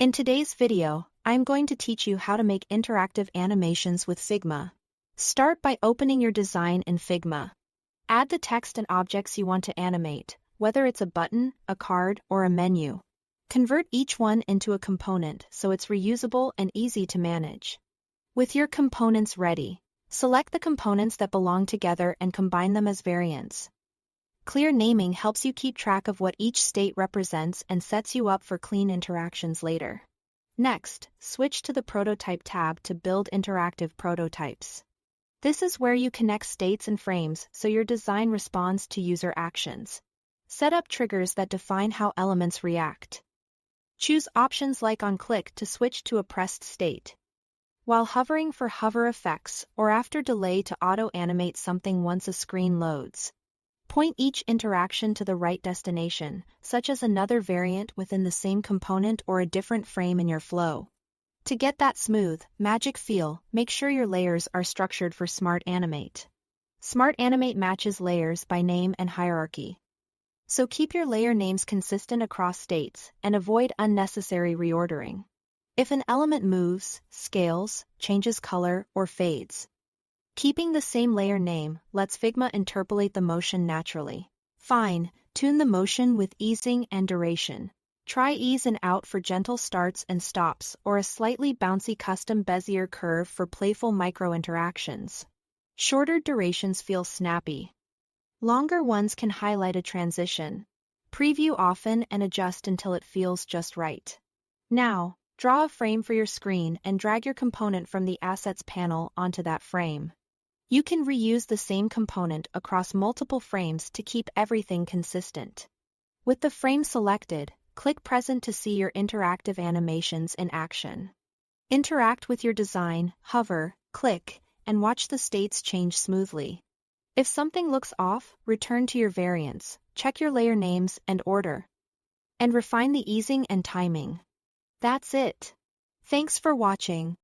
In today's video, I'm going to teach you how to make interactive animations with Figma. Start by opening your design in Figma. Add the text and objects you want to animate, whether it's a button, a card, or a menu. Convert each one into a component so it's reusable and easy to manage. With your components ready, select the components that belong together and combine them as variants. Clear naming helps you keep track of what each state represents and sets you up for clean interactions later. Next, switch to the Prototype tab to build interactive prototypes. This is where you connect states and frames so your design responds to user actions. Set up triggers that define how elements react. Choose options like on click to switch to a pressed state. While hovering for hover effects or after delay to auto-animate something once a screen loads. Point each interaction to the right destination, such as another variant within the same component or a different frame in your flow. To get that smooth, magic feel, make sure your layers are structured for Smart Animate. Smart Animate matches layers by name and hierarchy. So keep your layer names consistent across states and avoid unnecessary reordering. If an element moves, scales, changes color, or fades, keeping the same layer name lets Figma interpolate the motion naturally. Fine-tune the motion with easing and duration. Try ease and out for gentle starts and stops or a slightly bouncy custom Bezier curve for playful micro-interactions. Shorter durations feel snappy. Longer ones can highlight a transition. Preview often and adjust until it feels just right. Now, draw a frame for your screen and drag your component from the Assets panel onto that frame. You can reuse the same component across multiple frames to keep everything consistent. With the frame selected, click Present to see your interactive animations in action. Interact with your design, hover, click, and watch the states change smoothly. If something looks off, return to your variants, check your layer names and order, and refine the easing and timing. That's it. Thanks for watching.